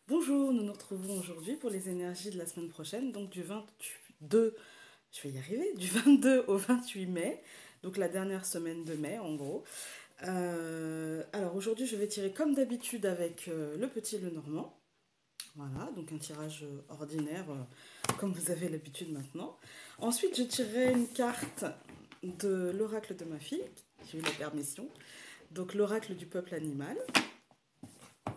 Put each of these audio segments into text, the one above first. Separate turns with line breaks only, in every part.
Bonjour, nous nous retrouvons aujourd'hui pour les énergies de la semaine prochaine, donc du 22, je vais y arriver, du 22 au 28 mai, donc la dernière semaine de mai en gros. Alors aujourd'hui je vais tirer comme d'habitude avec le petit et le normand, voilà, donc un tirage ordinaire comme vous avez l'habitude maintenant. Ensuite je tirerai une carte de l'oracle de ma fille, j'ai eu la permission, donc l'oracle du peuple animal.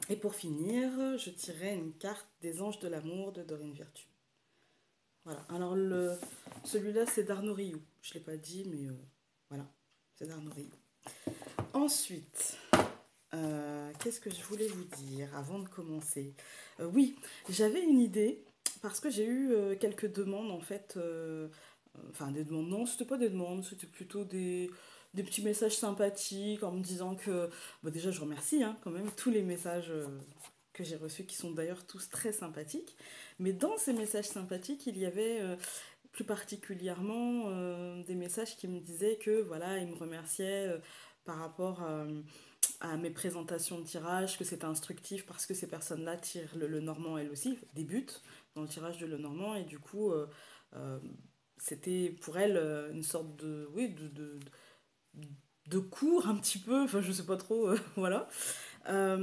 Et pour finir, je tirerai une carte des anges de l'amour de Dorine Virtue. Voilà. Alors celui-là c'est d'Arnaud Rioux. Je ne l'ai pas dit, mais voilà, c'est d'Arnaud Rioux. Ensuite, qu'est-ce que je voulais vous dire avant de commencer. Oui, j'avais une idée parce que j'ai eu quelques demandes en fait. Enfin, des demandes, non, c'était pas des demandes, c'était plutôt des petits messages sympathiques en me disant que. Bah, déjà, je remercie hein, quand même tous les messages que j'ai reçus qui sont d'ailleurs tous très sympathiques. Mais dans ces messages sympathiques, il y avait plus particulièrement des messages qui me disaient que voilà, ils me remerciaient par rapport à mes présentations de tirage, que c'était instructif parce que ces personnes-là tirent le normand elles aussi, débutent dans le tirage de le normand et du coup euh, c'était pour elles une sorte de, oui, de cours un petit peu, enfin je sais pas trop, voilà.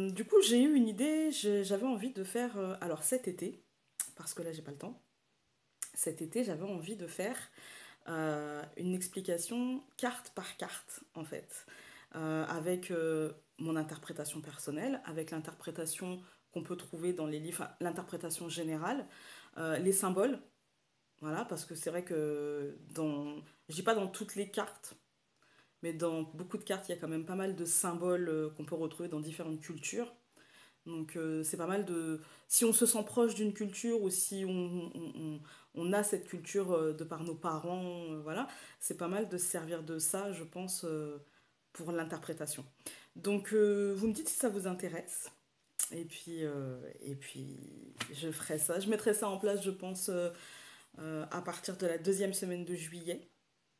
Du coup j'ai eu une idée, j'avais envie de faire, alors cet été, parce que là j'ai pas le temps, cet été j'avais envie de faire une explication carte par carte, en fait, avec mon interprétation personnelle, avec l'interprétation qu'on peut trouver dans les livres, enfin, l'interprétation générale, les symboles, voilà, parce que c'est vrai que je dis pas dans toutes les cartes, mais dans beaucoup de cartes, il y a quand même pas mal de symboles qu'on peut retrouver dans différentes cultures. Donc c'est pas mal de. Si on se sent proche d'une culture ou si on a cette culture de par nos parents, voilà, c'est pas mal de se servir de ça, je pense, pour l'interprétation. Donc vous me dites si ça vous intéresse. Et puis je ferai ça. Je mettrai ça en place, je pense, à partir de la deuxième semaine de juillet,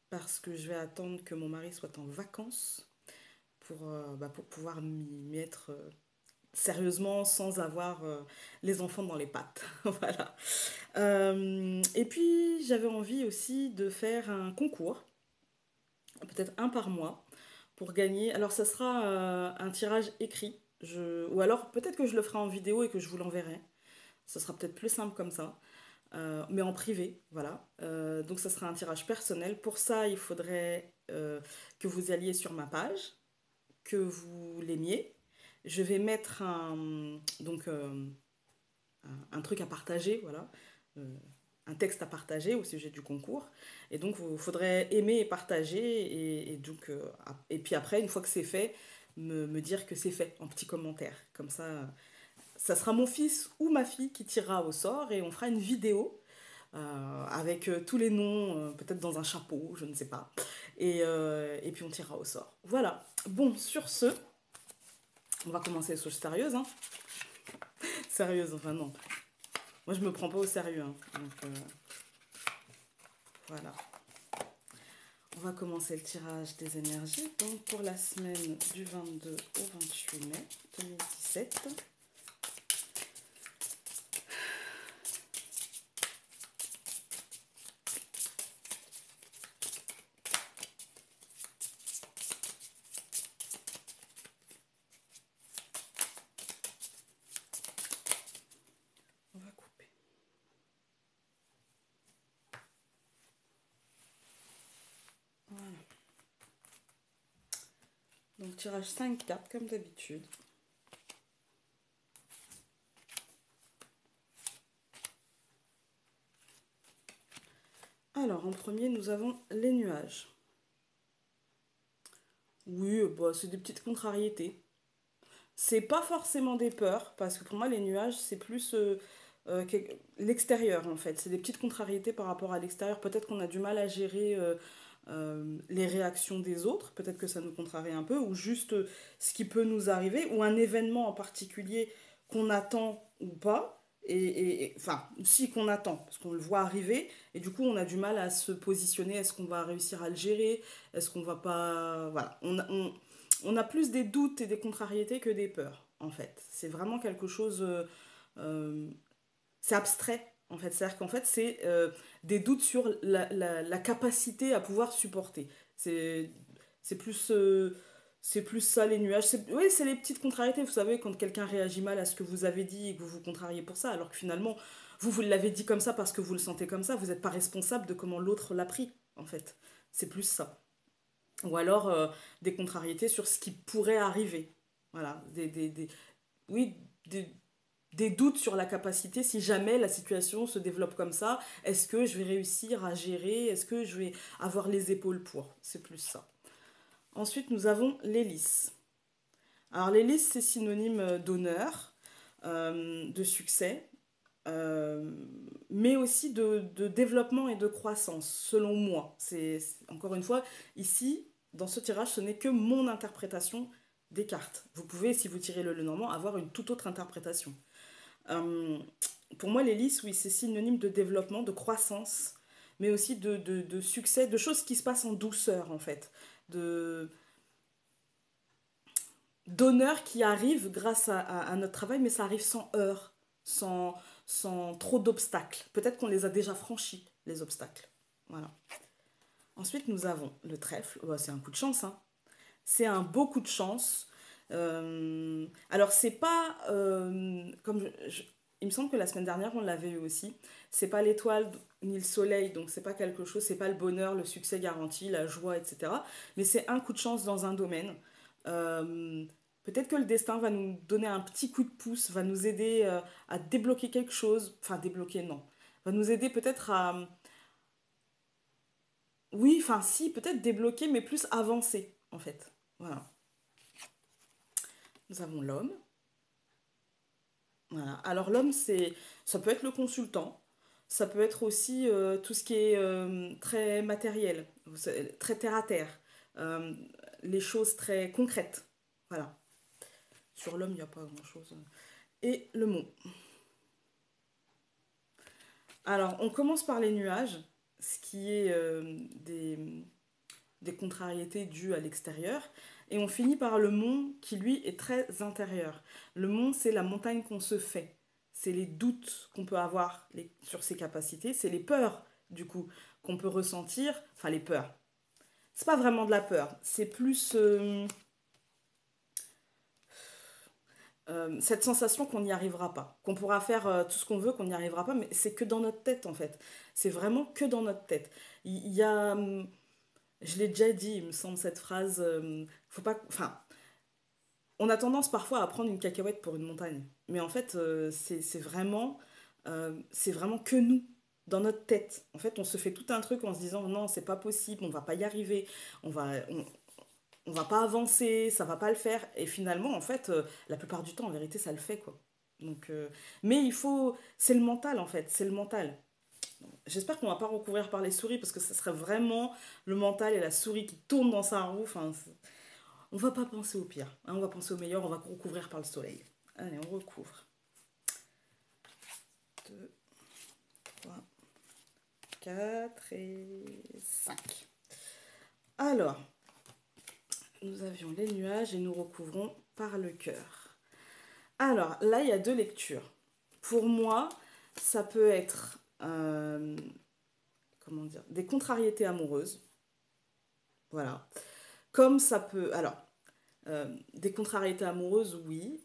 parce que je vais attendre que mon mari soit en vacances pour pouvoir m'y mettre sérieusement sans avoir les enfants dans les pattes. Voilà. Et puis j'avais envie aussi de faire un concours, peut-être un par mois, pour gagner. Alors ça sera un tirage écrit, ou alors peut-être que je le ferai en vidéo et que je vous l'enverrai. Ce sera peut-être plus simple comme ça. Mais en privé, voilà. Donc ça sera un tirage personnel. Pour ça, il faudrait que vous alliez sur ma page, que vous l'aimiez. Je vais mettre un truc à partager, voilà, euh, un texte à partager au sujet du concours. Et donc, il faudrait aimer et partager. Et puis après, une fois que c'est fait, me dire que c'est fait en petit commentaire. Comme ça sera mon fils ou ma fille qui tirera au sort et on fera une vidéo avec tous les noms, peut-être dans un chapeau, je ne sais pas. Et puis on tirera au sort. Voilà. Bon, sur ce, on va commencer les choses sérieuses. Hein. Sérieuses, enfin non. Moi, je me prends pas au sérieux. Hein. Donc, voilà. On va commencer le tirage des énergies. Donc, pour la semaine du 22 au 28 mai 2017. On va couper. Voilà. Donc, tirage 5 cartes comme d'habitude. Alors, en premier, nous avons les nuages. Oui, bah, c'est des petites contrariétés. C'est pas forcément des peurs, parce que pour moi, les nuages, c'est plus l'extérieur, en fait. C'est des petites contrariétés par rapport à l'extérieur. Peut-être qu'on a du mal à gérer les réactions des autres, peut-être que ça nous contrarie un peu, ou juste ce qui peut nous arriver, ou un événement en particulier qu'on attend ou pas. Enfin, si qu'on attend, parce qu'on le voit arriver, et du coup, on a du mal à se positionner. Est-ce qu'on va réussir à le gérer? Est-ce qu'on va pas. Voilà. On a plus des doutes et des contrariétés que des peurs, en fait. C'est vraiment quelque chose. euh, c'est abstrait, en fait. C'est-à-dire qu'en fait, c'est des doutes sur la capacité à pouvoir supporter. C'est c'est plus, c'est plus ça, les nuages. Oui, c'est les petites contrariétés. Vous savez, quand quelqu'un réagit mal à ce que vous avez dit et que vous vous contrariez pour ça, alors que finalement, vous l'avez dit comme ça parce que vous le sentez comme ça, vous n'êtes pas responsable de comment l'autre l'a pris, en fait. C'est plus ça. Ou alors des contrariétés sur ce qui pourrait arriver. Voilà, oui, des, des doutes sur la capacité, si jamais la situation se développe comme ça, est-ce que je vais réussir à gérer, est-ce que je vais avoir les épaules pour? C'est plus ça. Ensuite, nous avons l'hélice. Alors l'hélice, c'est synonyme d'honneur, de succès, euh, mais aussi de développement et de croissance, selon moi. Encore une fois, ici, dans ce tirage, ce n'est que mon interprétation des cartes. Vous pouvez, si vous tirez le Lenormand, avoir une toute autre interprétation. Euh, pour moi, l'hélice, oui, c'est synonyme de développement, de croissance, mais aussi de succès, de choses qui se passent en douceur, en fait. De, D'honneur qui arrive grâce à notre travail, mais ça arrive sans heurts, sans, sans trop d'obstacles. Peut-être qu'on les a déjà franchis, les obstacles. Voilà. Ensuite, nous avons le trèfle. Oh, c'est un coup de chance, hein. C'est un beau coup de chance. Alors, c'est pas. Il me semble que la semaine dernière, on l'avait eu aussi. C'est pas l'étoile ni le soleil, donc c'est pas quelque chose, c'est pas le bonheur, le succès garanti, la joie, etc. Mais c'est un coup de chance dans un domaine. Euh, Peut-être que le destin va nous donner un petit coup de pouce, va nous aider à débloquer quelque chose. Enfin, débloquer, non. Va nous aider peut-être à. Oui, enfin, si, peut-être débloquer, mais plus avancer, en fait. Voilà. Nous avons l'homme. Voilà. Alors l'homme, ça peut être le consultant, ça peut être aussi tout ce qui est très matériel, très terre à terre, euh, les choses très concrètes. Voilà. Sur l'homme, il n'y a pas grand-chose. Et le mot. Alors, on commence par les nuages, ce qui est des contrariétés dues à l'extérieur. Et on finit par le mont qui, lui, est très intérieur. Le mont, c'est la montagne qu'on se fait. C'est les doutes qu'on peut avoir sur ses capacités. C'est les peurs, du coup, qu'on peut ressentir. Enfin, les peurs. C'est pas vraiment de la peur. C'est plus cette sensation qu'on n'y arrivera pas. Qu'on pourra faire tout ce qu'on veut, qu'on n'y arrivera pas. Mais c'est que dans notre tête, en fait. C'est vraiment que dans notre tête. Il y a... je l'ai déjà dit, il me semble, cette phrase. Faut pas... Enfin, on a tendance parfois à prendre une cacahuète pour une montagne. Mais en fait, c'est vraiment que nous, dans notre tête. En fait, on se fait tout un truc en se disant non, c'est pas possible, on va pas y arriver, on va, on, on va pas avancer, ça va pas le faire. Et finalement, en fait, la plupart du temps, en vérité, ça le fait, quoi. Donc, mais il faut, c'est le mental en fait, c'est le mental. J'espère qu'on va pas recouvrir par les souris parce que ce serait vraiment le mental et la souris qui tourne dans sa roue. Enfin, on va pas penser au pire, hein, on va penser au meilleur, on va recouvrir par le soleil. Allez, on recouvre. 2, 3, 4 et 5. Alors, nous avions les nuages et nous recouvrons par le cœur. Alors, là, il y a deux lectures. Pour moi, ça peut être, comment dire, des contrariétés amoureuses. Voilà. Comme ça peut... Alors, des contrariétés amoureuses, oui.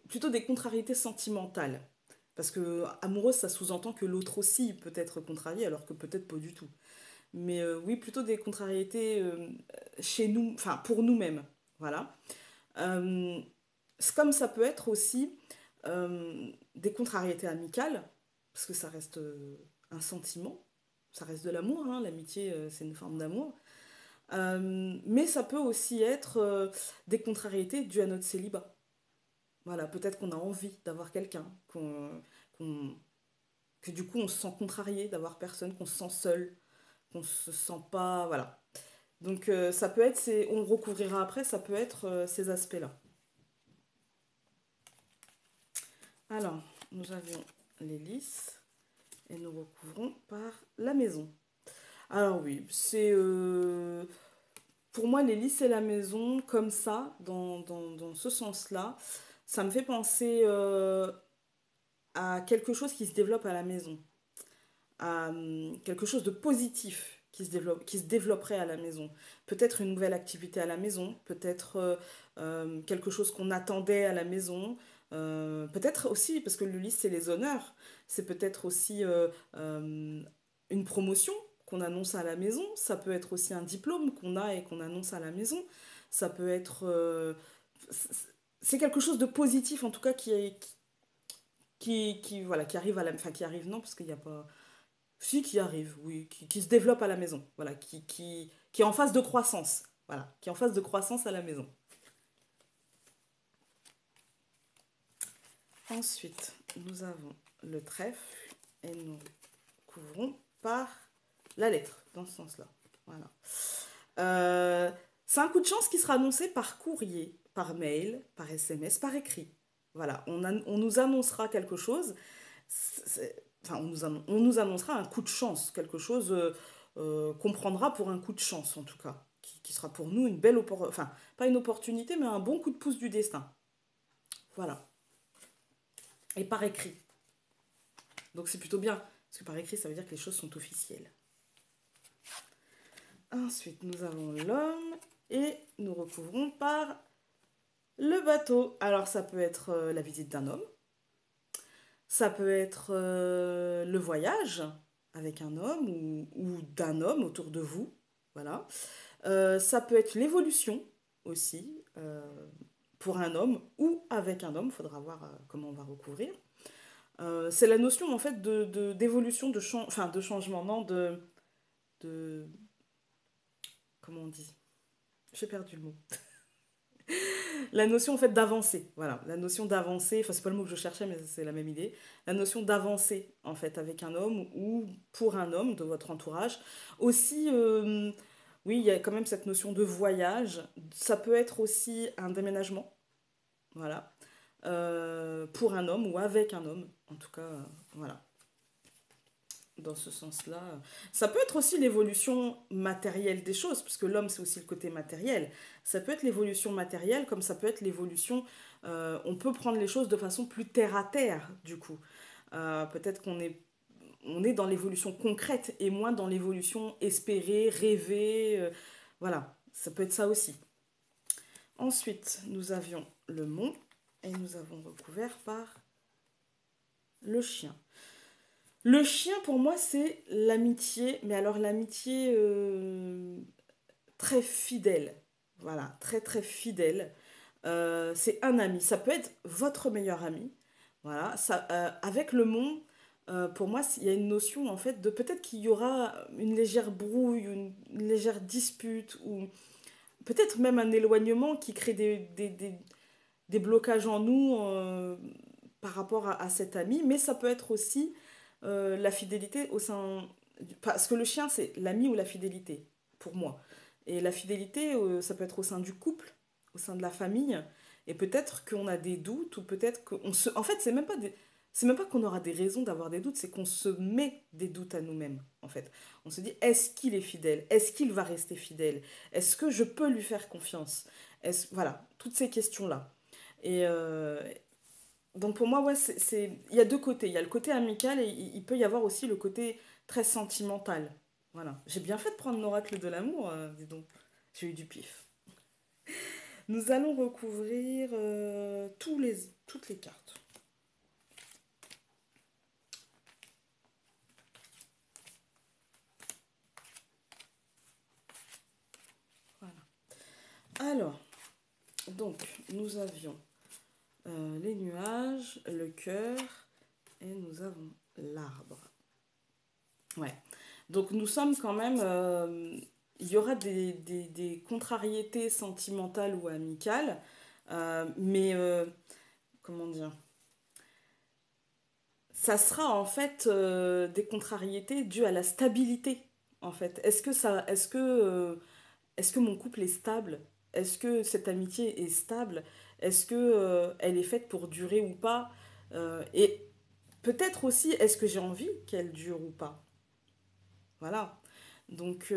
Plutôt des contrariétés sentimentales. Parce que amoureuse, ça sous-entend que l'autre aussi peut être contrarié, alors que peut-être pas du tout. Mais oui, plutôt des contrariétés chez nous, enfin pour nous-mêmes. Voilà. Euh, Comme ça peut être aussi des contrariétés amicales, parce que ça reste un sentiment, ça reste de l'amour, hein, l'amitié c'est une forme d'amour. Mais ça peut aussi être des contrariétés dues à notre célibat. Voilà, peut-être qu'on a envie d'avoir quelqu'un, qu'on- que du coup on se sent contrarié d'avoir personne, qu'on se sent seul, qu'on se sent pas. Voilà. Donc ça peut être, on recouvrira après, ça peut être ces aspects-là. Alors, nous avions les lys et nous recouvrons par la maison. Alors oui, c'est pour moi les lys et la maison comme ça, dans ce sens-là, ça me fait penser à quelque chose qui se développe à la maison, à quelque chose de positif qui se développerait à la maison. Peut-être une nouvelle activité à la maison, peut-être quelque chose qu'on attendait à la maison, peut-être aussi, parce que le lycée, c'est les honneurs, c'est peut-être aussi une promotion qu'on annonce à la maison, ça peut être aussi un diplôme qu'on a et qu'on annonce à la maison, ça peut être... c'est quelque chose de positif en tout cas voilà, qui arrive à la... Enfin, qui arrive, non, parce qu'il n'y a pas... Si, qui arrive, oui, qui se développe à la maison, voilà, qui est en phase de croissance, voilà, qui est en phase de croissance à la maison. Ensuite, nous avons le trèfle et nous couvrons par la lettre, dans ce sens-là. Voilà. Euh, c'est un coup de chance qui sera annoncé par courrier, par mail, par SMS, par écrit. Voilà, on nous annoncera quelque chose. Enfin, on nous annoncera un coup de chance, quelque chose qu'on prendra pour un coup de chance, en tout cas, qui sera pour nous une belle opportunité, enfin, pas une opportunité, mais un bon coup de pouce du destin. Voilà. Et par écrit. Donc c'est plutôt bien, parce que par écrit, ça veut dire que les choses sont officielles. Ensuite, nous avons l'homme et nous recouvrons par le bateau. Alors, ça peut être la visite d'un homme, ça peut être le voyage avec un homme ou d'un homme autour de vous. Voilà. Ça peut être l'évolution aussi pour un homme ou avec un homme. Il faudra voir comment on va recouvrir. C'est la notion en fait d'évolution, enfin, de changement, non, de... Comment on dit? J'ai perdu le mot. La notion en fait d'avancer, voilà, la notion d'avancer, enfin c'est pas le mot que je cherchais mais c'est la même idée, la notion d'avancer en fait avec un homme ou pour un homme de votre entourage. Aussi, oui, il y a quand même cette notion de voyage, ça peut être aussi un déménagement, voilà, pour un homme ou avec un homme, en tout cas, voilà, dans ce sens-là. Ça peut être aussi l'évolution matérielle des choses, parce que l'homme, c'est aussi le côté matériel. Ça peut être l'évolution matérielle, comme ça peut être l'évolution... on peut prendre les choses de façon plus terre à terre, du coup. Peut-être on est dans l'évolution concrète et moins dans l'évolution espérée, rêvée. Voilà, ça peut être ça aussi. Ensuite, nous avions le mont et nous avons recouvert par le chien. Le chien, pour moi, c'est l'amitié, mais alors l'amitié très fidèle. Voilà, très très fidèle. C'est un ami. Ça peut être votre meilleur ami. Voilà, ça, avec le monde, pour moi, il y a une notion en fait de peut-être qu'il y aura une légère brouille, une légère dispute, ou peut-être même un éloignement qui crée des blocages en nous par rapport à cet ami, mais ça peut être aussi la fidélité au sein... Parce que le chien, c'est l'ami ou la fidélité, pour moi. Et la fidélité, ça peut être au sein du couple, au sein de la famille, et peut-être qu'on a des doutes, ou peut-être qu'on se... En fait, c'est même pas qu'on aura des raisons d'avoir des doutes, c'est qu'on se met des doutes à nous-mêmes, en fait. On se dit, est-ce qu'il est fidèle? Est-ce qu'il va rester fidèle? Est-ce que je peux lui faire confiance? Voilà, toutes ces questions-là. Et donc pour moi, ouais, il y a deux côtés. Il y a le côté amical et il peut y avoir aussi le côté très sentimental. Voilà. J'ai bien fait de prendre l'oracle de l'amour, dis donc. J'ai eu du pif. Nous allons recouvrir toutes les cartes. Voilà. Alors, donc, nous avions les nuages, le cœur et nous avons l'arbre. Ouais. Donc nous sommes quand même... il y aura des contrariétés sentimentales ou amicales, mais comment dire? Ça sera en fait des contrariétés dues à la stabilité, en fait. Est-ce que mon couple est stable? Est-ce que cette amitié est stable? Est-ce que elle est faite pour durer ou pas? Et peut-être aussi, est-ce que j'ai envie qu'elle dure ou pas? Voilà. Donc, oui,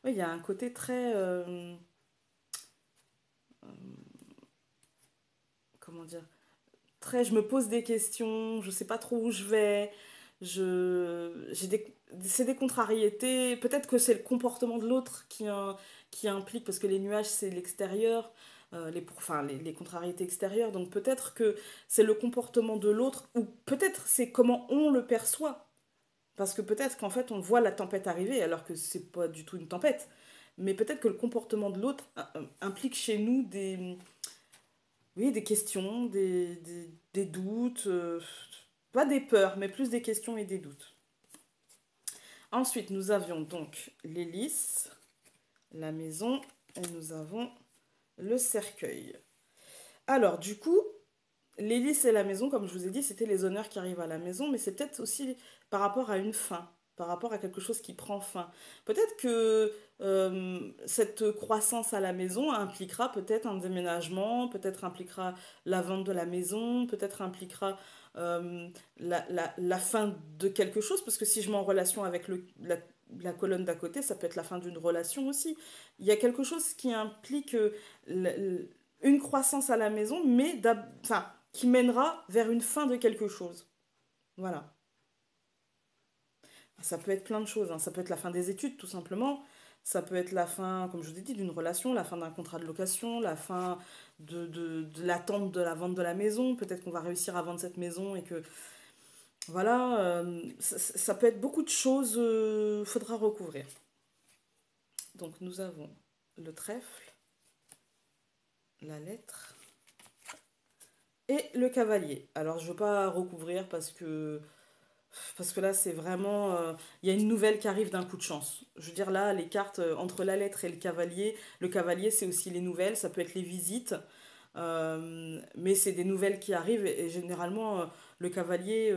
il y a un côté très... comment dire? très, je me pose des questions, je sais pas trop où je vais, c'est des contrariétés. Peut-être que c'est le comportement de l'autre qui implique, parce que les nuages, c'est l'extérieur, enfin, les contrariétés extérieures. Donc peut-être que c'est le comportement de l'autre, ou peut-être c'est comment on le perçoit. Parce que peut-être qu'en fait, on voit la tempête arriver, alors que c'est pas du tout une tempête. Mais peut-être que le comportement de l'autre implique chez nous oui, des questions, des doutes, pas des peurs, mais plus des questions et des doutes. Ensuite, nous avions donc l'hélice, la maison, et nous avons le cercueil. Alors, du coup, l'hélice et la maison, comme je vous ai dit, c'était les honneurs qui arrivent à la maison, mais c'est peut-être aussi par rapport à une fin, par rapport à quelque chose qui prend fin. Peut-être que cette croissance à la maison impliquera peut-être un déménagement, peut-être impliquera la vente de la maison, peut-être impliquera euh, la fin de quelque chose, parce que si je mets en relation avec la colonne d'à côté, ça peut être la fin d'une relation aussi. Il y a quelque chose qui implique une croissance à la maison, mais enfin, qui mènera vers une fin de quelque chose. Voilà. Ça peut être plein de choses, hein. Ça peut être la fin des études, tout simplement. Ça peut être la fin, comme je vous ai dit, d'une relation, la fin d'un contrat de location, la fin de l'attente de la vente de la maison. Peut-être qu'on va réussir à vendre cette maison et que... Voilà, ça peut être beaucoup de choses, faudra recouvrir. Donc nous avons le trèfle, la lettre et le cavalier. Alors je ne veux pas recouvrir parce que là, c'est vraiment... Il y a une nouvelle qui arrive d'un coup de chance. Je veux dire, là, les cartes entre la lettre et le cavalier, c'est aussi les nouvelles, ça peut être les visites, mais c'est des nouvelles qui arrivent, et généralement, le cavalier,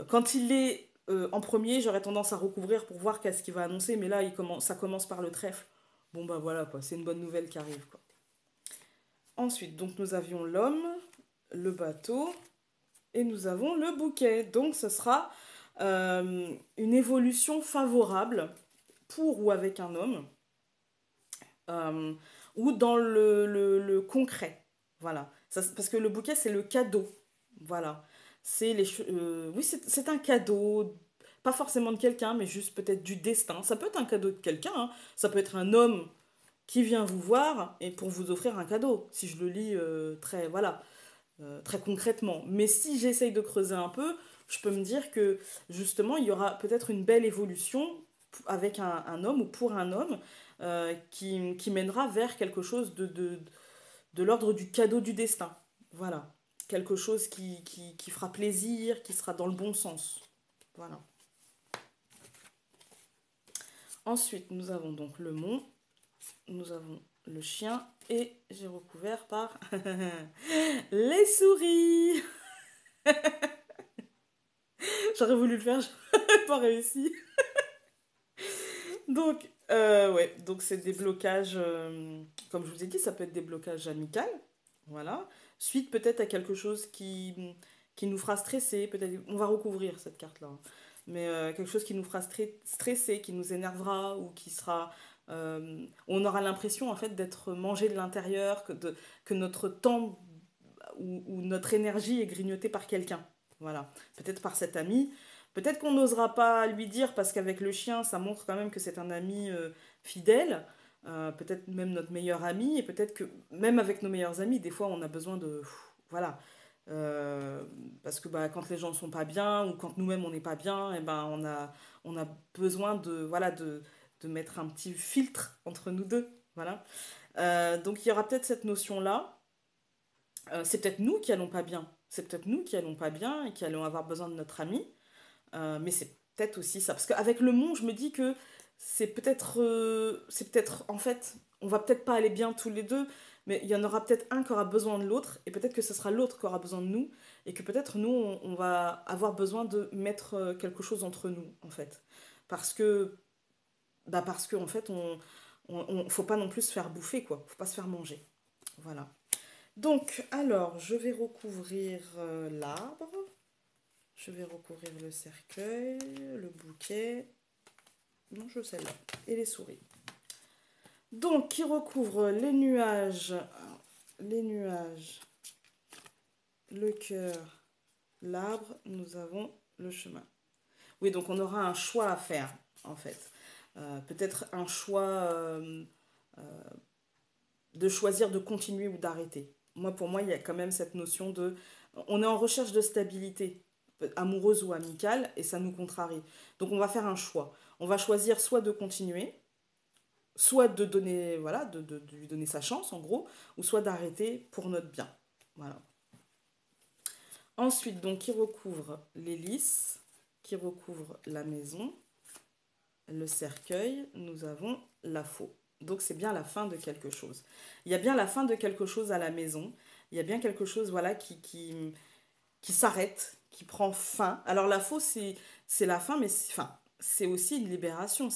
quand il est en premier, j'aurais tendance à recouvrir pour voir qu'est-ce qu'il va annoncer, mais là, ça commence par le trèfle. Bon, bah voilà, quoi, c'est une bonne nouvelle qui arrive, quoi. Ensuite, donc, nous avions l'homme, le bateau, et nous avons le bouquet. Donc ce sera une évolution favorable pour ou avec un homme, euh, ou dans le concret. Voilà. Parce que le bouquet, c'est le cadeau. Voilà. Oui, c'est un cadeau, pas forcément de quelqu'un, mais juste peut-être du destin. Ça peut être un cadeau de quelqu'un, hein. Ça peut être un homme qui vient vous voir et pour vous offrir un cadeau. Si je le lis très, voilà, très concrètement. Mais si j'essaye de creuser un peu, je peux me dire que justement, il y aura peut-être une belle évolution avec un homme ou pour un homme qui mènera vers quelque chose de l'ordre du cadeau du destin. Voilà. Quelque chose qui fera plaisir, qui sera dans le bon sens. Voilà. Ensuite, nous avons donc le mont, nous avons le chien et j'ai recouvert par les souris. J'aurais voulu le faire, j'aurais pas réussi. Donc, ouais, donc c'est des blocages, comme je vous ai dit, ça peut être des blocages amicaux, voilà. Suite peut-être à quelque chose qui nous fera stresser, peut-être, on va recouvrir cette carte-là, hein. Mais quelque chose qui nous fera stresser, qui nous énervera, ou qui sera... on aura l'impression, en fait, d'être mangé de l'intérieur, que notre temps ou notre énergie est grignotée par quelqu'un. Voilà. Peut-être par cet ami. Peut-être qu'on n'osera pas lui dire parce qu'avec le chien, ça montre quand même que c'est un ami fidèle. Peut-être même notre meilleur ami. Et peut-être que même avec nos meilleurs amis, des fois, on a besoin de... Voilà. Euh, parce que bah, quand les gens ne sont pas bien ou quand nous-mêmes on n'est pas bien, et ben, on a besoin voilà, de mettre un petit filtre entre nous deux. Voilà. Donc il y aura peut-être cette notion-là. C'est peut-être nous qui allons pas bien. C'est peut-être nous qui allons pas bien et qui allons avoir besoin de notre ami. Mais c'est peut-être aussi ça. Parce qu'avec le monde, je me dis que c'est peut-être, en fait, on va peut-être pas aller bien tous les deux, mais il y en aura peut-être un qui aura besoin de l'autre, et peut-être que ce sera l'autre qui aura besoin de nous, et que peut-être nous, on va avoir besoin de mettre quelque chose entre nous, en fait. Parce que, parce que en fait, faut pas non plus se faire bouffer, quoi. Faut pas se faire manger. Voilà. Donc, alors, je vais recouvrir l'arbre. Je vais recouvrir le cercueil, le bouquet. Non, je sais là. Et les souris. Donc, qui recouvre les nuages. Les nuages. le cœur, l'arbre, nous avons le chemin. Oui, donc on aura un choix à faire, en fait. Peut-être un choix de choisir de continuer ou d'arrêter. Moi, pour moi, il y a quand même cette notion de... On est en recherche de stabilité, amoureuse ou amicale, et ça nous contrarie. Donc on va faire un choix. On va choisir soit de continuer, soit de donner, voilà, de lui donner sa chance, en gros, ou soit d'arrêter pour notre bien. Voilà. Ensuite, donc, qui recouvre l'hélice, qui recouvre la maison, le cercueil, nous avons la faux. Donc c'est bien la fin de quelque chose. Il y a bien la fin de quelque chose à la maison. Il y a bien quelque chose voilà, qui s'arrête, qui prend fin. Alors la faux, c'est la fin, mais c'est aussi une libération.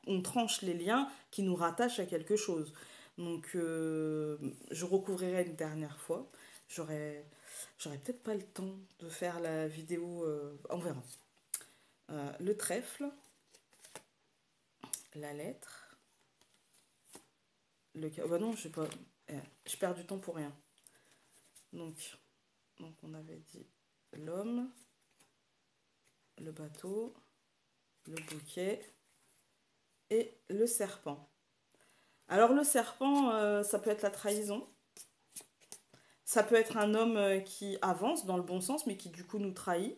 On tranche les liens qui nous rattachent à quelque chose. Donc je recouvrirai une dernière fois. J'aurais peut-être pas le temps de faire la vidéo. On verra. Le trèfle, la lettre. Oh bah non, je sais pas. Je perds du temps pour rien. Donc on avait dit l'homme, le bateau, le bouquet et le serpent. Alors le serpent, ça peut être la trahison. Ça peut être un homme qui avance dans le bon sens, mais qui du coup nous trahit.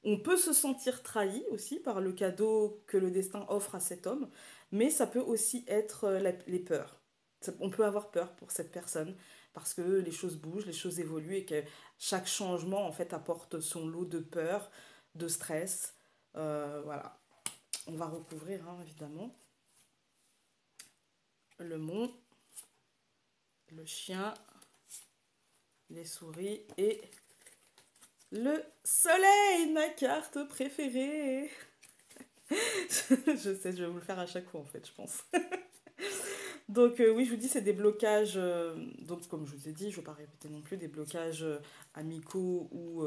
On peut se sentir trahi aussi par le cadeau que le destin offre à cet homme, mais ça peut aussi être les peurs. On peut avoir peur pour cette personne parce que les choses bougent, les choses évoluent et que chaque changement en fait apporte son lot de peur, de stress. Voilà. On va recouvrir hein, évidemment le mont, le chien, les souris et le soleil, ma carte préférée. Je sais, je vais vous le faire à chaque fois en fait, je pense. Donc oui, je vous dis, c'est des blocages, donc comme je vous ai dit, je ne vais pas répéter non plus, des blocages amicaux ou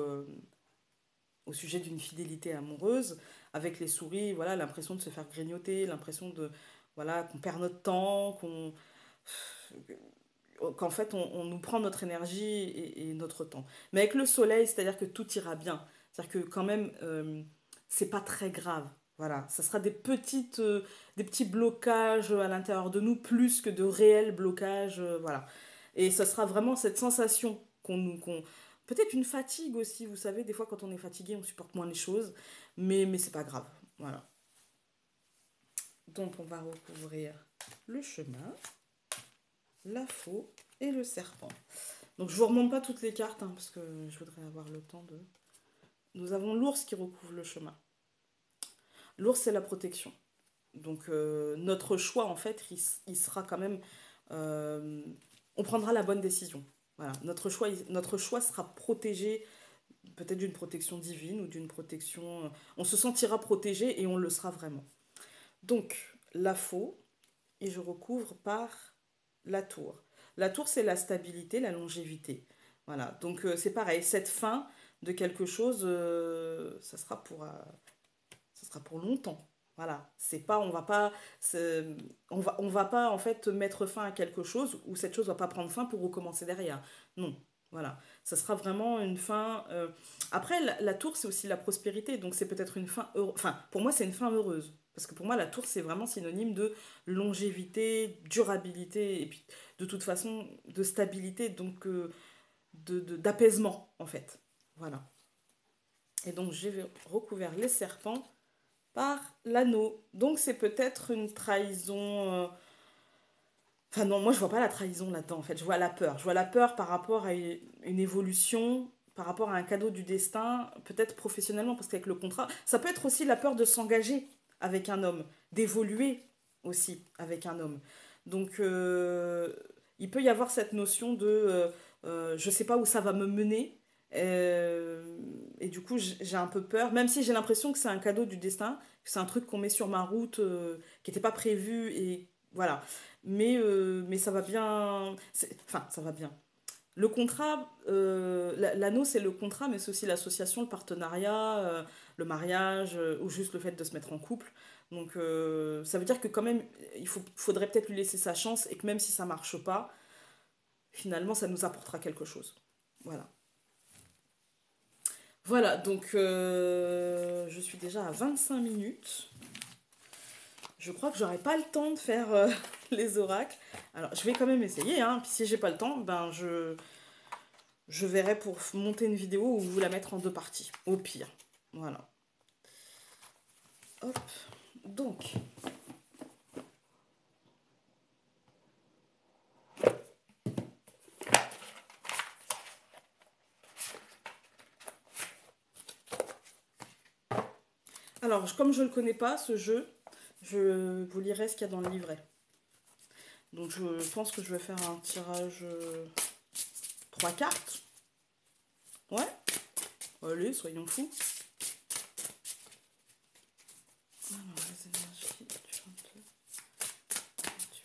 au sujet d'une fidélité amoureuse. Avec les souris, voilà, l'impression de se faire grignoter, l'impression de, voilà, qu'on perd notre temps, qu'en fait on nous prend notre énergie et notre temps. Mais avec le soleil, c'est-à-dire que tout ira bien. C'est-à-dire que quand même, c'est pas très grave. Voilà, ça sera des petits blocages à l'intérieur de nous, plus que de réels blocages, voilà. Et ça sera vraiment cette sensation peut-être une fatigue aussi, vous savez, des fois quand on est fatigué, on supporte moins les choses, mais c'est pas grave, voilà. Donc on va recouvrir le chemin, la faux et le serpent. Donc je vous remonte pas toutes les cartes hein, parce que je voudrais avoir le temps de... Nous avons l'ours qui recouvre le chemin. L'ours c'est la protection. Donc notre choix en fait il sera quand même... euh, on prendra la bonne décision. Voilà. Notre choix sera protégé peut-être d'une protection divine ou d'une protection... on se sentira protégé et on le sera vraiment. Donc la faux et je recouvre par la tour. La tour, c'est la stabilité, la longévité. Voilà, donc c'est pareil, cette fin de quelque chose, ça sera pour longtemps. Voilà, c'est pas, on va pas en fait mettre fin à quelque chose où cette chose va pas prendre fin pour recommencer derrière. Non, voilà, ça sera vraiment une fin. Après, la tour c'est aussi la prospérité, donc c'est peut-être une fin. Enfin, pour moi c'est une fin heureuse, parce que pour moi la tour c'est vraiment synonyme de longévité, durabilité et puis de toute façon de stabilité, donc d'apaisement en fait. Voilà. Et donc j'ai recouvert les serpents par l'anneau. Donc c'est peut-être une trahison. Enfin non, moi je vois pas la trahison là-dedans en fait. Je vois la peur. Je vois la peur par rapport à une évolution, par rapport à un cadeau du destin, peut-être professionnellement, parce qu'avec le contrat, ça peut être aussi la peur de s'engager avec un homme, d'évoluer aussi avec un homme. Donc il peut y avoir cette notion de je sais pas où ça va me mener. Et du coup, j'ai un peu peur, même si j'ai l'impression que c'est un cadeau du destin, que c'est un truc qu'on met sur ma route qui n'était pas prévu, et voilà. Mais ça va bien. Enfin, ça va bien. Le contrat, l'anneau, c'est le contrat, mais c'est aussi l'association, le partenariat, le mariage, ou juste le fait de se mettre en couple. Donc, ça veut dire que quand même, faudrait peut-être lui laisser sa chance, et que même si ça marche pas, finalement, ça nous apportera quelque chose. Voilà. Voilà, donc je suis déjà à 25 minutes. Je crois que j'aurai pas le temps de faire les oracles. Alors, je vais quand même essayer, hein. Puis si j'ai pas le temps, ben je verrai pour monter une vidéo ou vous la mettre en deux parties, au pire. Voilà. Hop. Donc. Alors, comme je ne le connais pas, ce jeu, je vous lirai ce qu'il y a dans le livret. Donc, je pense que je vais faire un tirage 3 cartes. Ouais. Allez, soyons fous. Alors, les énergies du 22, 28.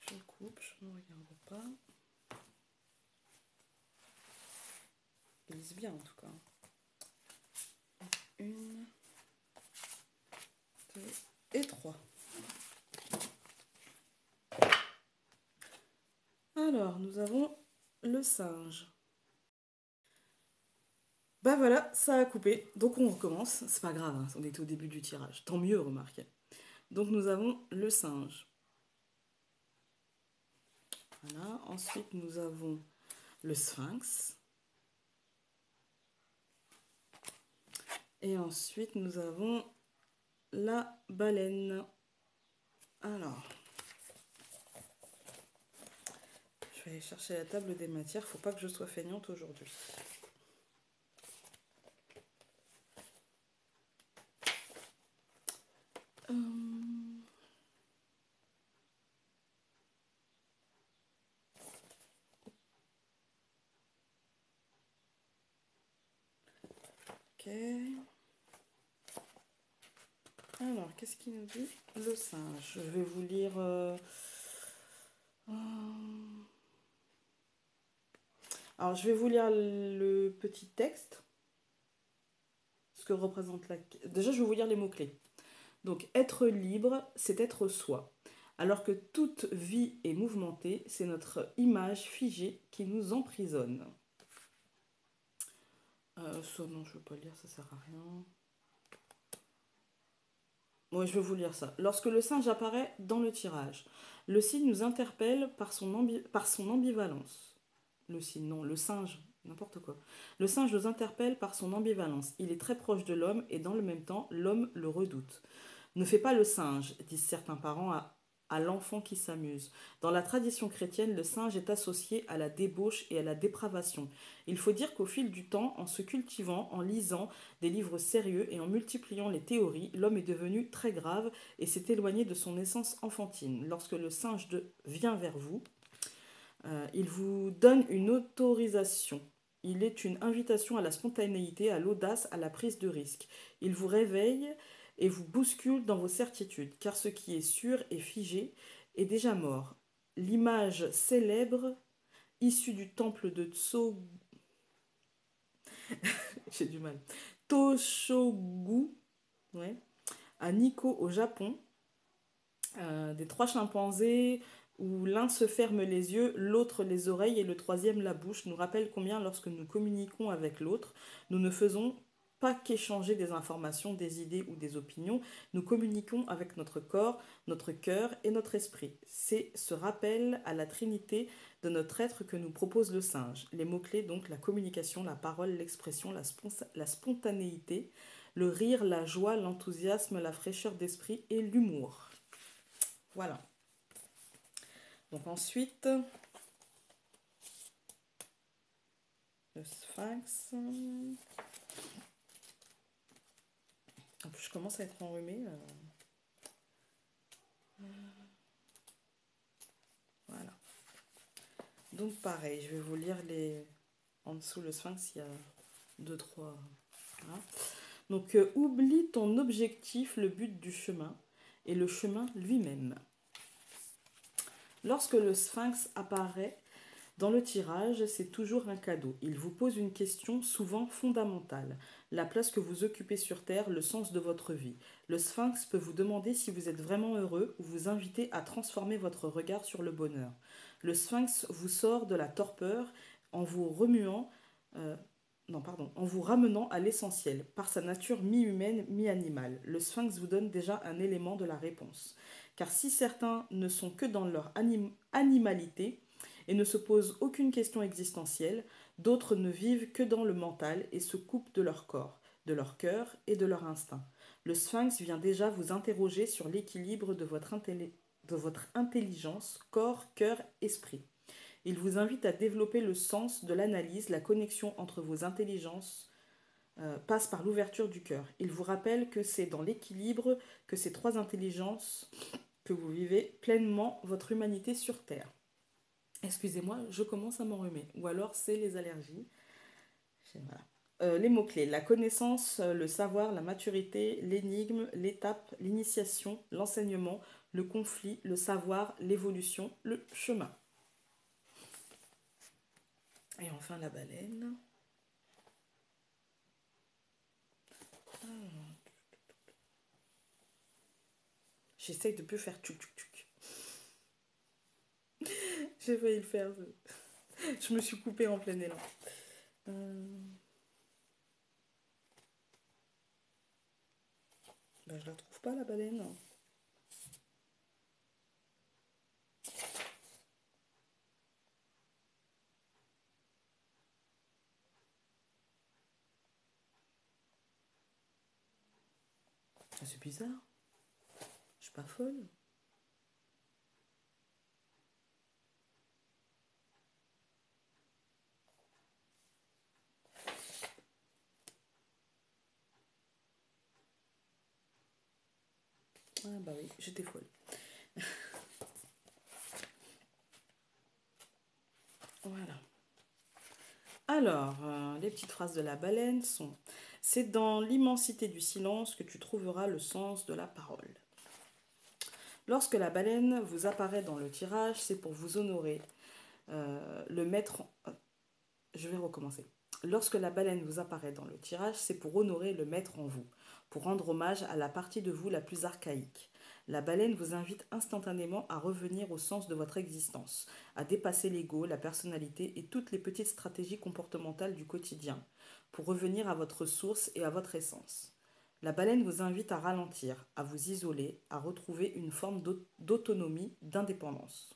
Je coupe, je ne regarde pas. Ils lisent bien en tout cas. 1, 2 et 3. Alors, nous avons le singe. Bah voilà, ça a coupé. Donc on recommence. C'est pas grave, hein, on était au début du tirage. Tant mieux, remarquez. Donc nous avons le singe. Voilà. Ensuite, nous avons le sphinx. Et ensuite, nous avons la baleine. Alors, je vais aller chercher la table des matières. Faut pas que je sois feignante aujourd'hui. Ok. Alors, qu'est-ce qu'il nous dit? Le singe. Je vais vous lire... Alors, je vais vous lire le petit texte. Ce que représente la... Déjà, je vais vous lire les mots-clés. Donc, être libre, c'est être soi. Alors que toute vie est mouvementée, c'est notre image figée qui nous emprisonne. Ça, non, je ne veux pas lire, ça sert à rien. Moi, je vais vous lire ça. Lorsque le singe apparaît dans le tirage, le signe nous interpelle par son ambivalence. Le signe, non, le singe, n'importe quoi. Le singe nous interpelle par son ambivalence. Il est très proche de l'homme et dans le même temps, l'homme le redoute. Ne fais pas le singe, disent certains parents à l'enfant qui s'amuse. Dans la tradition chrétienne, le singe est associé à la débauche et à la dépravation. Il faut dire qu'au fil du temps, en se cultivant, en lisant des livres sérieux et en multipliant les théories, l'homme est devenu très grave et s'est éloigné de son essence enfantine. Lorsque le singe vient vers vous, il vous donne une autorisation. Il est une invitation à la spontanéité, à l'audace, à la prise de risque. Il vous réveille et vous bouscule dans vos certitudes, car ce qui est sûr et figé est déjà mort. L'image célèbre, issue du temple de j'ai du mal, Toshogu, ouais, à Nikko au Japon, des trois chimpanzés où l'un se ferme les yeux, l'autre les oreilles et le troisième la bouche, nous rappelle combien lorsque nous communiquons avec l'autre, nous ne faisons pas qu'échanger des informations, des idées ou des opinions, nous communiquons avec notre corps, notre cœur et notre esprit. C'est ce rappel à la trinité de notre être que nous propose le singe. Les mots-clés donc, la communication, la parole, l'expression, la spontanéité, le rire, la joie, l'enthousiasme, la fraîcheur d'esprit et l'humour. Voilà. Donc ensuite, le sphinx. En plus, je commence à être enrhumée. Voilà. Donc pareil, je vais vous lire les... En dessous, le sphinx, il y a 2, 3... Voilà. Donc, oublie ton objectif, le but du chemin, et le chemin lui-même. Lorsque le sphinx apparaît, Dans le tirage, c'est toujours un cadeau. Il vous pose une question souvent fondamentale. La place que vous occupez sur Terre, le sens de votre vie. Le Sphinx peut vous demander si vous êtes vraiment heureux ou vous inviter à transformer votre regard sur le bonheur. Le Sphinx vous sort de la torpeur en vous remuant, euh, non, pardon, en vous ramenant à l'essentiel. Par sa nature mi-humaine, mi-animale, le Sphinx vous donne déjà un élément de la réponse. Car si certains ne sont que dans leur animalité, et ne se posent aucune question existentielle, d'autres ne vivent que dans le mental et se coupent de leur corps, de leur cœur et de leur instinct. Le Sphinx vient déjà vous interroger sur l'équilibre de votre intelligence, corps, cœur, esprit. Il vous invite à développer le sens de l'analyse, la connexion entre vos intelligences passe par l'ouverture du cœur. Il vous rappelle que c'est dans l'équilibre que ces trois intelligences que vous vivez pleinement votre humanité sur Terre. Excusez-moi, je commence à m'enrhumer. Ou alors c'est les allergies. Voilà. Les mots-clés, la connaissance, le savoir, la maturité, l'énigme, l'étape, l'initiation, l'enseignement, le conflit, le savoir, l'évolution, le chemin. Et enfin la baleine. J'essaye de plus faire tchouk tchouk tchouk. J'ai failli le faire. Je me suis coupée en plein élan. Je la trouve pas la baleine. C'est bizarre. Je suis pas folle. Ah bah oui, j'étais folle. Voilà. Alors, les petites phrases de la baleine sont: c'est dans l'immensité du silence que tu trouveras le sens de la parole. Lorsque la baleine vous apparaît dans le tirage, c'est pour vous honorer. Le maître. Je vais recommencer. Lorsque la baleine vous apparaît dans le tirage, c'est pour honorer le maître en vous, pour rendre hommage à la partie de vous la plus archaïque. La baleine vous invite instantanément à revenir au sens de votre existence, à dépasser l'ego, la personnalité et toutes les petites stratégies comportementales du quotidien, pour revenir à votre source et à votre essence. La baleine vous invite à ralentir, à vous isoler, à retrouver une forme d'autonomie, d'indépendance.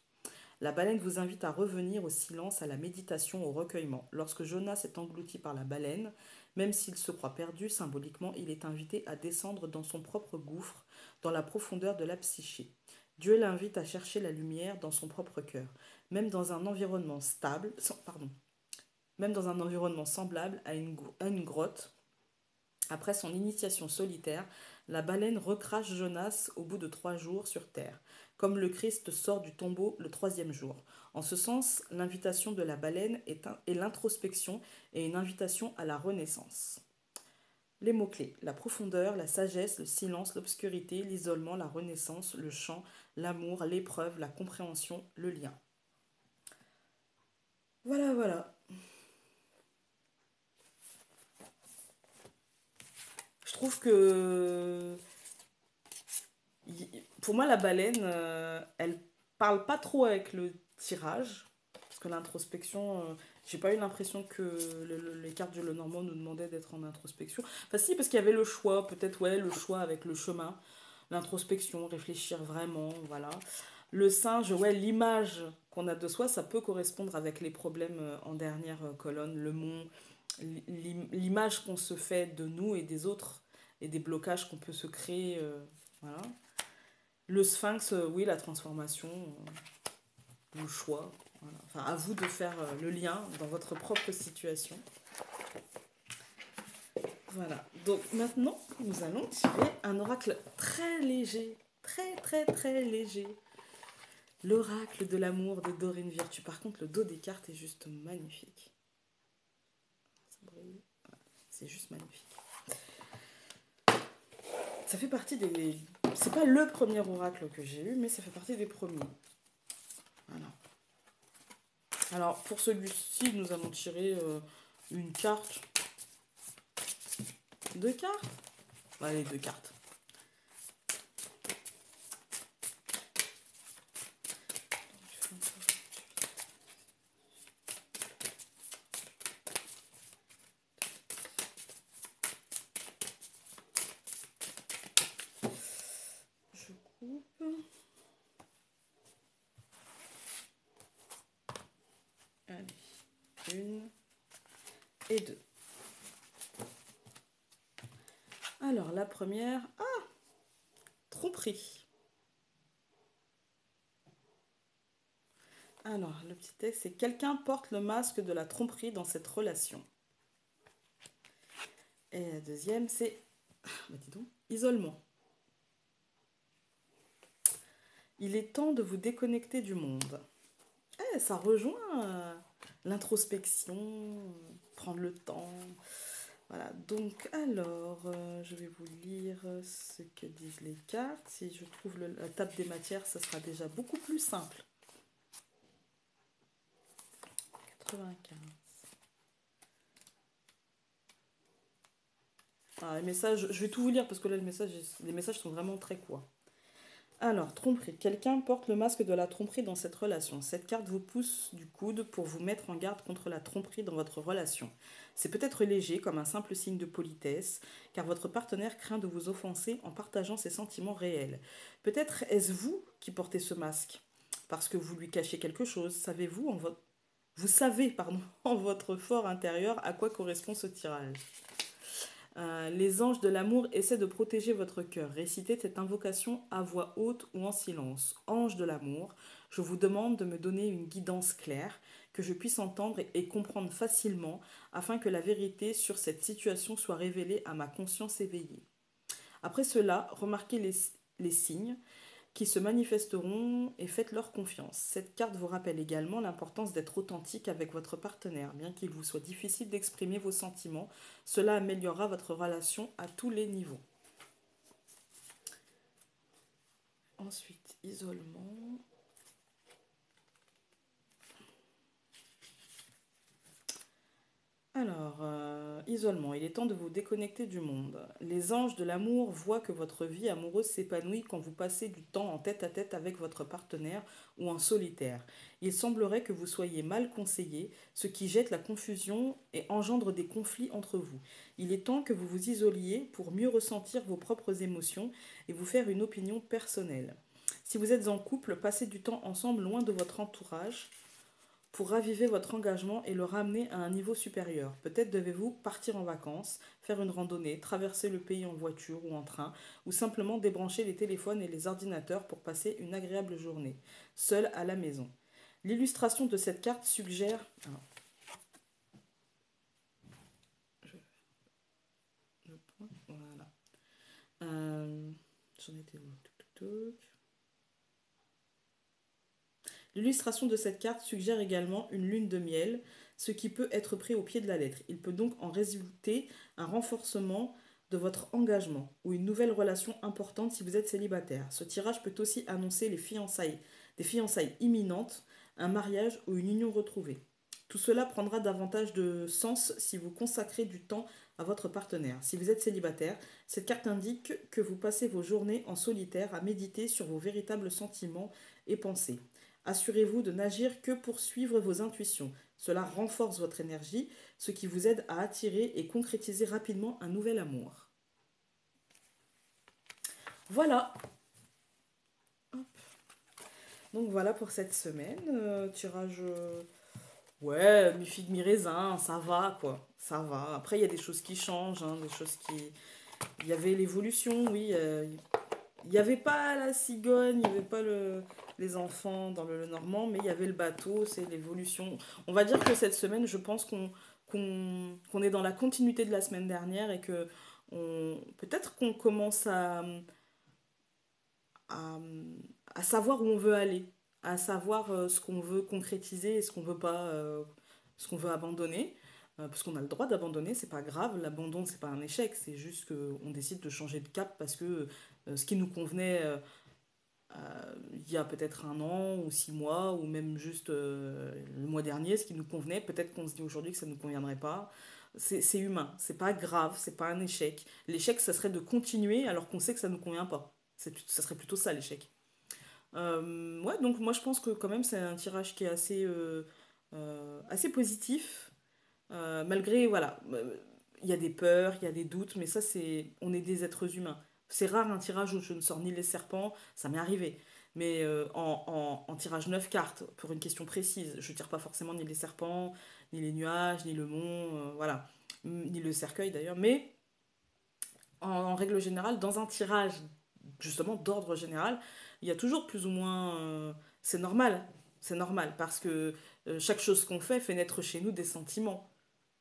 La baleine vous invite à revenir au silence, à la méditation, au recueillement. Lorsque Jonas est englouti par la baleine, même s'il se croit perdu, symboliquement, il est invité à descendre dans son propre gouffre, dans la profondeur de la psyché. Dieu l'invite à chercher la lumière dans son propre cœur, même dans un environnement même dans un environnement semblable à une grotte. Après son initiation solitaire, la baleine recrache Jonas au bout de 3 jours sur terre, comme le Christ sort du tombeau le troisième jour. En ce sens, l'invitation de la baleine est l'introspection et une invitation à la renaissance. Les mots-clés: la profondeur, la sagesse, le silence, l'obscurité, l'isolement, la renaissance, le chant, l'amour, l'épreuve, la compréhension, le lien. Voilà, voilà. Je trouve que pour moi, la baleine, elle parle pas trop avec le tirage. Parce que l'introspection, j'ai pas eu l'impression que les cartes du Lenormand nous demandaient d'être en introspection. Enfin, si, parce qu'il y avait le choix, peut-être, ouais, le choix avec le chemin, l'introspection, réfléchir vraiment, voilà. Le singe, ouais, l'image qu'on a de soi, ça peut correspondre avec les problèmes en dernière colonne, le mont, l'image qu'on se fait de nous et des autres, et des blocages qu'on peut se créer, voilà. Le sphinx, oui, la transformation, le choix. Voilà. Enfin, à vous de faire le lien dans votre propre situation. Voilà. Donc maintenant, nous allons tirer un oracle très léger. Très, très, très léger. L'oracle de l'amour de Dorine Virtue. Par contre, le dos des cartes est juste magnifique. Ça brille. C'est juste magnifique. Ça fait partie des... C'est pas le premier oracle que j'ai eu, mais ça fait partie des premiers. Voilà. Alors, pour celui-ci, nous allons tirer une carte. Deux cartes? Allez, deux cartes. Je coupe. Allez, une et deux. Alors, la première... Ah! Tromperie. Alors, le petit texte, c'est quelqu'un porte le masque de la tromperie dans cette relation. Et la deuxième, c'est... Bah dis donc, isolement. Il est temps de vous déconnecter du monde. Eh, ça rejoint l'introspection, prendre le temps. Voilà, donc alors, je vais vous lire ce que disent les cartes. Si je trouve la table des matières, ça sera déjà beaucoup plus simple. 95. Ah, les messages, je vais tout vous lire parce que là, les messages sont vraiment très courts. Alors, tromperie. Quelqu'un porte le masque de la tromperie dans cette relation. Cette carte vous pousse du coude pour vous mettre en garde contre la tromperie dans votre relation. C'est peut-être léger, comme un simple signe de politesse, car votre partenaire craint de vous offenser en partageant ses sentiments réels. Peut-être est-ce vous qui portez ce masque, parce que vous lui cachez quelque chose. Savez-vous Vous savez, pardon, en votre fort intérieur à quoi correspond ce tirage. Les anges de l'amour essaient de protéger votre cœur. Récitez cette invocation à voix haute ou en silence. Ange de l'amour, je vous demande de me donner une guidance claire, que je puisse entendre et comprendre facilement, afin que la vérité sur cette situation soit révélée à ma conscience éveillée. Après cela, remarquez les signes qui se manifesteront et faites-leur confiance. Cette carte vous rappelle également l'importance d'être authentique avec votre partenaire. Bien qu'il vous soit difficile d'exprimer vos sentiments, cela améliorera votre relation à tous les niveaux. Ensuite, isolement. Alors, isolement, il est temps de vous déconnecter du monde. Les anges de l'amour voient que votre vie amoureuse s'épanouit quand vous passez du temps en tête à tête avec votre partenaire ou en solitaire. Il semblerait que vous soyez mal conseillé, ce qui jette la confusion et engendre des conflits entre vous. Il est temps que vous vous isoliez pour mieux ressentir vos propres émotions et vous faire une opinion personnelle. Si vous êtes en couple, passez du temps ensemble loin de votre entourage pour raviver votre engagement et le ramener à un niveau supérieur. Peut-être devez-vous partir en vacances, faire une randonnée, traverser le pays en voiture ou en train, ou simplement débrancher les téléphones et les ordinateurs pour passer une agréable journée, seul à la maison. L'illustration de cette carte suggère... Alors, voilà. J'en étais où? L'illustration de cette carte suggère également une lune de miel, ce qui peut être pris au pied de la lettre. Il peut donc en résulter un renforcement de votre engagement ou une nouvelle relation importante si vous êtes célibataire. Ce tirage peut aussi annoncer des fiançailles imminentes, un mariage ou une union retrouvée. Tout cela prendra davantage de sens si vous consacrez du temps à votre partenaire. Si vous êtes célibataire, cette carte indique que vous passez vos journées en solitaire à méditer sur vos véritables sentiments et pensées. Assurez-vous de n'agir que pour suivre vos intuitions. Cela renforce votre énergie, ce qui vous aide à attirer et concrétiser rapidement un nouvel amour. Voilà. Hop. Donc voilà pour cette semaine. Tirage... ouais, mi-figue, mi-raisin, ça va quoi. Ça va. Après, il y a des choses qui changent, hein, des choses qui... Il y avait l'évolution, oui. Il n'y avait pas la cigogne, il n'y avait pas les enfants dans le Normand, mais il y avait le bateau, c'est l'évolution. On va dire que cette semaine, je pense qu'on est dans la continuité de la semaine dernière et que peut-être qu'on commence à, à savoir où on veut aller, à savoir ce qu'on veut concrétiser et ce qu'on veut pas, ce qu'on veut abandonner. Parce qu'on a le droit d'abandonner, c'est pas grave, l'abandon c'est pas un échec, c'est juste qu'on décide de changer de cap parce que ce qui nous convenait il y a peut-être un an ou 6 mois, ou même juste le mois dernier, ce qui nous convenait. Peut-être qu'on se dit aujourd'hui que ça ne nous conviendrait pas. C'est humain, c'est pas grave, c'est pas un échec. L'échec, ça serait de continuer alors qu'on sait que ça ne nous convient pas. Ça serait plutôt ça l'échec. Ouais, donc moi je pense que quand même c'est un tirage qui est assez positif. Malgré, voilà, il y a des peurs, il y a des doutes, mais ça on est des êtres humains. C'est rare un tirage où je ne sors ni les serpents, ça m'est arrivé. Mais en tirage 9 cartes, pour une question précise, je tire pas forcément ni les serpents, ni les nuages, ni le mont, voilà. Ni le cercueil d'ailleurs. Mais en règle générale, dans un tirage, justement, d'ordre général, il y a toujours plus ou moins... c'est normal, parce que chaque chose qu'on fait naître chez nous des sentiments.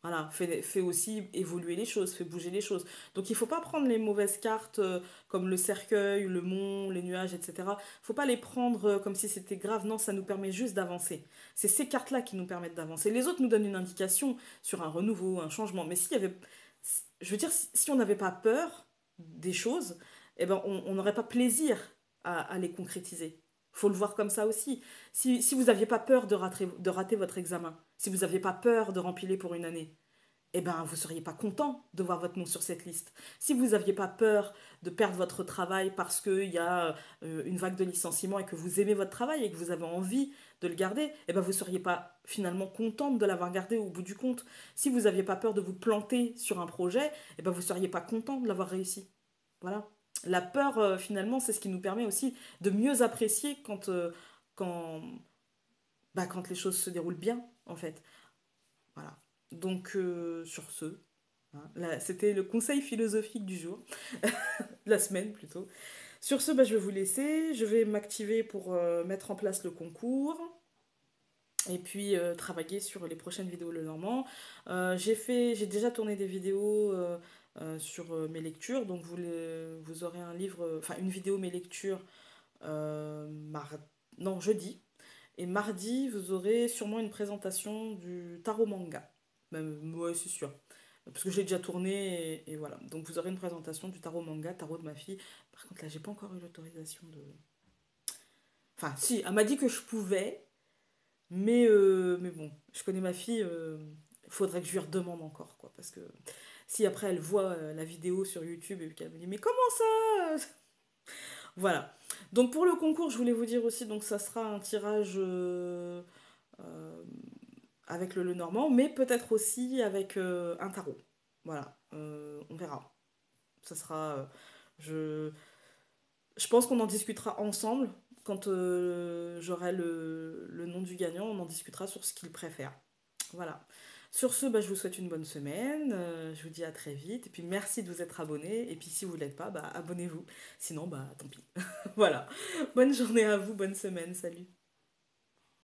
Voilà, fait aussi évoluer les choses, fait bouger les choses. Donc il faut pas prendre les mauvaises cartes comme le cercueil, le mont, les nuages, etc. Faut pas les prendre comme si c'était grave. Non, ça nous permet juste d'avancer. C'est ces cartes-là qui nous permettent d'avancer. Les autres nous donnent une indication sur un renouveau, un changement. Mais s'il y avait, je veux dire, si on n'avait pas peur des choses, eh ben on n'aurait pas plaisir à les concrétiser. Faut le voir comme ça aussi. Si vous n'aviez pas peur de rater votre examen, si vous n'aviez pas peur de rempiler pour une année, eh ben, vous ne seriez pas content de voir votre nom sur cette liste. Si vous n'aviez pas peur de perdre votre travail parce qu'il y a une vague de licenciements et que vous aimez votre travail et que vous avez envie de le garder, eh ben, vous ne seriez pas finalement contente de l'avoir gardé au bout du compte. Si vous n'aviez pas peur de vous planter sur un projet, eh ben, vous ne seriez pas content de l'avoir réussi. Voilà. La peur, finalement, c'est ce qui nous permet aussi de mieux apprécier quand, quand les choses se déroulent bien, en fait. Voilà. Donc, sur ce, hein, là, c'était le conseil philosophique du jour, de la semaine plutôt. Sur ce, je vais vous laisser. Je vais m'activer pour mettre en place le concours et puis travailler sur les prochaines vidéos le Normand. J'ai déjà tourné des vidéos sur mes lectures, donc vous aurez un livre, enfin une vidéo mes lectures non, jeudi. Et mardi, vous aurez sûrement une présentation du tarot manga. Même, ouais, c'est sûr. Parce que j'ai déjà tourné et voilà. Donc vous aurez une présentation du tarot manga, tarot de ma fille. Par contre, là, j'ai pas encore eu l'autorisation de. Enfin, si, elle m'a dit que je pouvais, mais bon, je connais ma fille, il faudrait que je lui redemande encore, quoi. Parce que si après elle voit la vidéo sur YouTube et qu'elle me dit, mais comment ça? Voilà. Donc pour le concours, je voulais vous dire aussi, donc ça sera un tirage euh, avec le Lenormand, mais peut-être aussi avec un tarot. Voilà, on verra. Ça sera. Je, je pense qu'on en discutera ensemble. Quand j'aurai le nom du gagnant, on en discutera sur ce qu'il préfère. Voilà. Sur ce, je vous souhaite une bonne semaine. Je vous dis à très vite. Et puis merci de vous être abonné. Et puis si vous ne l'êtes pas, abonnez-vous. Sinon, tant pis. Voilà. Bonne journée à vous, bonne semaine. Salut.